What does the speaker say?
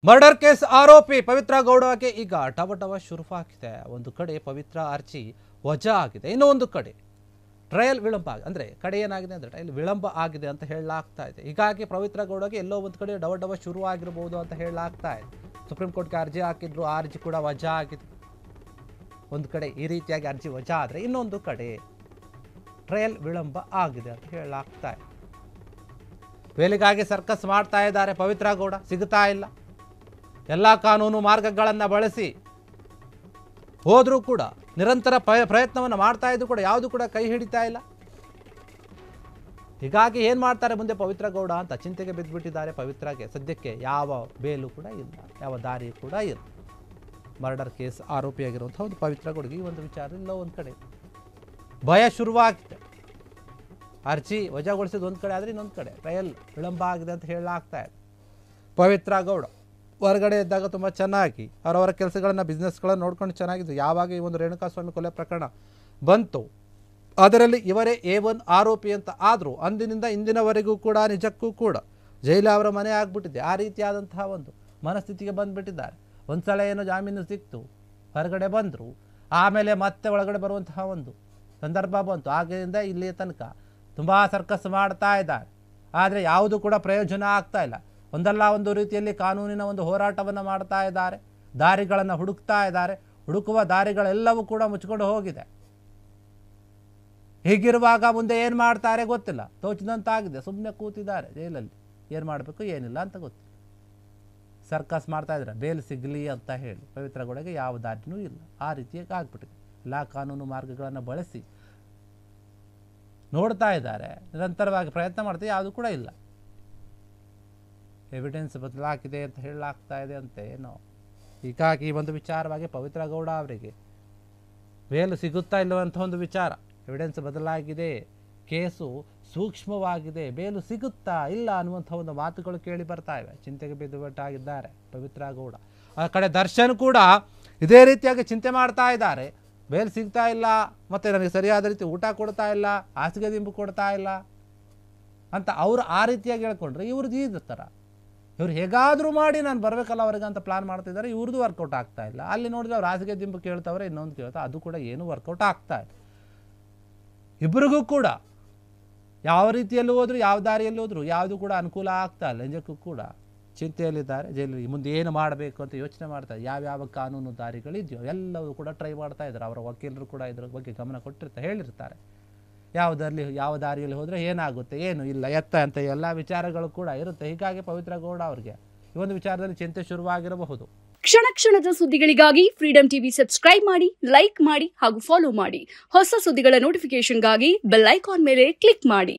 Murder case ಆರೋಪಿ ಪವಿತ್ರ ಗೌಡಗೆ ಈಗ ಟವಟವ ಶುರುವಾಗಿದೆ. ಒಂದು ಕಡೆ ಪವಿತ್ರ ಅರ್ಜಿ ವಜಾ ಆಗಿದೆ, ಇನ್ನೊಂದು ಕಡೆ ಟ್ರಯಲ್ ವಿಳಂಬ ಅಂದ್ರೆ ಕಡೆ ಏನಾಗಿದೆ ಅಂದ್ರೆ ಟ್ರಯಲ್ ವಿಳಂಬ ಆಗಿದೆ ಅಂತ ಹೇಳಲಾಗ್ತಾ ಇದೆ. ಹೀಗಾಗಿ ಪವಿತ್ರ ಗೌಡಗೆ ಎಲ್ಲೋ ಒಂದು ಕಡೆ ಡವಟವ ಶುರು ಆಗಿರಬಹುದು ಅಂತ ಹೇಳಲಾಗ್ತಾ ಇದೆ. ಸುಪ್ರೀಂ ಕೋರ್ಟ್ಗೆ ಅರ್ಜಿ ಹಾಕಿದ್ರು, ಆ ಅರ್ಜಿ ಕೂಡ ವಜಾ ಆಗಿದೆ. ಒಂದು ಕಡೆ ಈ ರೀತಿಯಾಗಿ ಅರ್ಜಿ ವಜಾ ಆದರೆ ಇನ್ನೊಂದು ಕಡೆ ಟ್ರಯಲ್ ವಿಳಂಬ ಆಗಿದೆ ಅಂತ ಹೇಳಲಾಗ್ತಾ ಇದೆ. ವೇಲಿಗಾಗಿ ಸರ್ಕಸ್ ಮಾಡ್ತಾ ಇದ್ದಾರೆ ಪವಿತ್ರ ಗೌಡ, ಸಿಗ್ತಾ ಇಲ್ಲ. ಎಲ್ಲ ಕಾನೂನು ಮಾರ್ಗಗಳನ್ನು ಬಳಸಿ ಹೋದರೂ ಕೂಡ ನಿರಂತರ ಪ್ರಯತ್ನವನ್ನು ಮಾಡ್ತಾ ಇದ್ರು ಕೂಡ ಯಾವುದು ಕೂಡ ಕೈ ಹಿಡಿತಾ ಇಲ್ಲ. ಹೀಗಾಗಿ ಏನು ಮಾಡ್ತಾರೆ ಮುಂದೆ ಪವಿತ್ರ ಗೌಡ ಅಂತ ಚಿಂತೆಗೆ ಬಿದ್ದುಬಿಟ್ಟಿದ್ದಾರೆ. ಪವಿತ್ರಗೆ ಸದ್ಯಕ್ಕೆ ಯಾವ ಬೇಲು ಕೂಡ ಇಲ್ಲ, ಯಾವ ದಾರಿ ಕೂಡ ಇಲ್ಲ. ಮರ್ಡರ್ ಕೇಸ್ ಆರೋಪಿಯಾಗಿರುವಂಥ ಒಂದು ಪವಿತ್ರ ಗೌಡಗೆ ಈ ಒಂದು ವಿಚಾರದಿಂದ ಒಂದು ಕಡೆ ಭಯ ಶುರುವಾಗಿದೆ. ಅರ್ಜಿ ವಜಾಗೊಳಿಸಿದ ಒಂದು ಕಡೆ ಆದರೆ ಇನ್ನೊಂದು ಕಡೆ ಟ್ರಯಲ್ ವಿಳಂಬ ಆಗಿದೆ ಅಂತ ಹೇಳಲಾಗ್ತಾ ಇದೆ. ಪವಿತ್ರ ಗೌಡ ಹೊರಗಡೆ ಇದ್ದಾಗ ತುಂಬ ಚೆನ್ನಾಗಿ ಅವರವರ ಕೆಲಸಗಳನ್ನು ಬಿಸ್ನೆಸ್ಗಳನ್ನು ನೋಡ್ಕೊಂಡು ಚೆನ್ನಾಗಿದ್ದು. ಯಾವಾಗ ಈ ಒಂದು ರೇಣುಕಾಸ್ವಾಮಿ ಕೊಲೆ ಪ್ರಕರಣ ಬಂತು ಅದರಲ್ಲಿ ಇವರೇ A1 ಆರೋಪಿ ಅಂತ ಆದರೂ ಅಂದಿನಿಂದ ಇಂದಿನವರೆಗೂ ಕೂಡ ನಿಜಕ್ಕೂ ಕೂಡ ಜೈಲು ಅವರ ಮನೆ ಆಗಿಬಿಟ್ಟಿದೆ. ಆ ರೀತಿಯಾದಂತಹ ಒಂದು ಮನಸ್ಥಿತಿಗೆ ಬಂದುಬಿಟ್ಟಿದ್ದಾರೆ. ಒಂದು ಸಲ ಏನೋ ಜಾಮೀನು ಸಿಕ್ತು, ಹೊರಗಡೆ ಬಂದರು, ಆಮೇಲೆ ಮತ್ತೆ ಒಳಗಡೆ ಬರುವಂತಹ ಒಂದು ಸಂದರ್ಭ ಬಂತು. ಆಗಿನಿಂದ ಇಲ್ಲಿಯ ತನಕ ತುಂಬ ಸರ್ಕಸ್ ಮಾಡ್ತಾ ಇದ್ದಾರೆ. ಆದರೆ ಯಾವುದು ಕೂಡ ಪ್ರಯೋಜನ ಆಗ್ತಾ ಇಲ್ಲ. ಒಂದಲ್ಲ ಒಂದು ರೀತಿಯಲ್ಲಿ ಕಾನೂನಿನ ಒಂದು ಹೋರಾಟವನ್ನು ಮಾಡ್ತಾ ಇದ್ದಾರೆ, ದಾರಿಗಳನ್ನು ಹುಡುಕ್ತಾ ಇದ್ದಾರೆ. ಹುಡುಕುವ ದಾರಿಗಳೆಲ್ಲವೂ ಕೂಡ ಮುಚ್ಕೊಂಡು ಹೋಗಿದೆ. ಹೀಗಿರುವಾಗ ಮುಂದೆ ಏನು ಮಾಡ್ತಾರೆ ಗೊತ್ತಿಲ್ಲ, ತೋಚಿದಂತಾಗಿದೆ. ಸುಮ್ಮನೆ ಕೂತಿದ್ದಾರೆ ಜೈಲಲ್ಲಿ, ಏನು ಮಾಡಬೇಕು ಏನಿಲ್ಲ ಅಂತ ಗೊತ್ತಿಲ್ಲ. ಸರ್ಕಸ್ ಮಾಡ್ತಾ ಇದ್ದಾರೆ ಬೇಲ್ ಸಿಗಲಿ ಅಂತ ಹೇಳಿ. ಪವಿತ್ರ ಗೌಡಗೆ ಯಾವ ದಾರಿನೂ ಇಲ್ಲ, ಆ ರೀತಿಯಾಗಿ ಆಗ್ಬಿಟ್ಟಿದೆ. ಎಲ್ಲ ಕಾನೂನು ಮಾರ್ಗಗಳನ್ನು ಬಳಸಿ ನೋಡ್ತಾ ಇದ್ದಾರೆ, ನಿರಂತರವಾಗಿ ಪ್ರಯತ್ನ ಮಾಡ್ತಾರೆ, ಯಾವುದು ಕೂಡ ಇಲ್ಲ. ಎವಿಡೆನ್ಸ್ ಬದಲಾಗಿದೆ ಅಂತ ಹೇಳಲಾಗ್ತಾ ಇದೆ ಅಂತೆ ಏನೋ. ಹೀಗಾಗಿ ಈ ಒಂದು ವಿಚಾರವಾಗಿ ಪವಿತ್ರ ಗೌಡ ಅವರಿಗೆ ಬೇಲು ಸಿಗುತ್ತಾ ಇಲ್ಲವಂಥ ಒಂದು ವಿಚಾರ. ಎವಿಡೆನ್ಸ್ ಬದಲಾಗಿದೆ, ಕೇಸು ಸೂಕ್ಷ್ಮವಾಗಿದೆ, ಬೇಲು ಸಿಗುತ್ತಾ ಇಲ್ಲ ಅನ್ನುವಂಥ ಒಂದು ಮಾತುಗಳು ಕೇಳಿ ಬರ್ತಾ ಇವೆ. ಚಿಂತೆಗೆ ಬಿದ್ದುಬಿಟ್ಟಾಗಿದ್ದಾರೆ ಪವಿತ್ರ ಗೌಡ. ಆ ಕಡೆ ದರ್ಶನ್ ಕೂಡ ಇದೇ ರೀತಿಯಾಗಿ ಚಿಂತೆ ಮಾಡ್ತಾ ಇದ್ದಾರೆ. ಬೇಲ್ ಸಿಗ್ತಾ ಇಲ್ಲ, ಮತ್ತು ನನಗೆ ಸರಿಯಾದ ರೀತಿ ಊಟ ಕೊಡ್ತಾ ಇಲ್ಲ, ಹಾಸಿಗೆ ದಿಂಬು ಕೊಡ್ತಾ ಇಲ್ಲ ಅಂತ ಅವರು ಆ ರೀತಿಯಾಗಿ ಹೇಳ್ಕೊಂಡ್ರೆ ಇವ್ರದ್ದು ಈ ಥರ ಇವ್ರು ಹೇಗಾದರೂ ಮಾಡಿ ನಾನು ಬರಬೇಕಲ್ಲ ಅವ್ರಿಗೆ ಅಂತ ಪ್ಲಾನ್ ಮಾಡ್ತಿದ್ದಾರೆ. ಇವ್ರದ್ದು ವರ್ಕೌಟ್ ಆಗ್ತಾ ಇಲ್ಲ. ಅಲ್ಲಿ ನೋಡಿದ್ರೆ ಅವ್ರು ಹಾಸಿಗೆ ದಿಂಬು ಕೇಳ್ತವ್ರೆ, ಇನ್ನೊಂದು ಕೇಳ್ತಾ, ಅದು ಕೂಡ ಏನು ವರ್ಕೌಟ್ ಆಗ್ತಾ ಇಲ್ಲ. ಇಬ್ಬರಿಗೂ ಕೂಡ ಯಾವ ರೀತಿಯಲ್ಲಿ ಹೋದ್ರು, ಯಾವ ದಾರಿಯಲ್ಲಿ ಹೋದ್ರು ಯಾವುದು ಕೂಡ ಅನುಕೂಲ ಆಗ್ತಾ ಇಲ್ಲ. ನಿಜಕ್ಕೂ ಕೂಡ ಚಿಂತೆಯಲ್ಲಿದ್ದಾರೆ. ಜೈಲಿಗೆ ಮುಂದೆ ಏನು ಮಾಡಬೇಕು ಅಂತ ಯೋಚನೆ ಮಾಡ್ತಾರೆ. ಯಾವ್ಯಾವ ಕಾನೂನು ದಾರಿಗಳಿದೆಯೋ ಎಲ್ಲವೂ ಕೂಡ ಟ್ರೈ ಮಾಡ್ತಾ ಇದ್ದಾರೆ. ಅವರ ವಕೀಲರು ಕೂಡ ಇದ್ರ ಬಗ್ಗೆ ಗಮನ ಕೊಟ್ಟಿರ್ತಾರೆ, ಹೇಳಿರ್ತಾರೆ ಯಾವ ದಾರಿಯಲ್ಲಿ ಹೋದರೆ ಏನಾಗುತ್ತೆ, ಏನು ಇಲ್ಲ ಎತ್ತ ಅಂತ ಎಲ್ಲ ವಿಚಾರಗಳು ಕೂಡ ಇರುತ್ತೆ. ಹೀಗಾಗಿ ಪವಿತ್ರ ಗೌಡ ಅವರಿಗೆ ಈ ಒಂದು ವಿಚಾರದಲ್ಲಿ ಚಿಂತೆ ಶುರುವಾಗಿರಬಹುದು. ಕ್ಷಣ ಕ್ಷಣದ ಸುದ್ದಿಗಳಿಗಾಗಿ ಫ್ರೀಡಂ ಟಿವಿ ಸಬ್ಸ್ಕ್ರೈಬ್ ಮಾಡಿ, ಲೈಕ್ ಮಾಡಿ ಹಾಗೂ ಫಾಲೋ ಮಾಡಿ. ಹೊಸ ಸುದ್ದಿಗಳ ನೋಟಿಫಿಕೇಶನ್ಗಾಗಿ ಬೆಲ್ ಐಕಾನ್ ಮೇಲೆ ಕ್ಲಿಕ್ ಮಾಡಿ.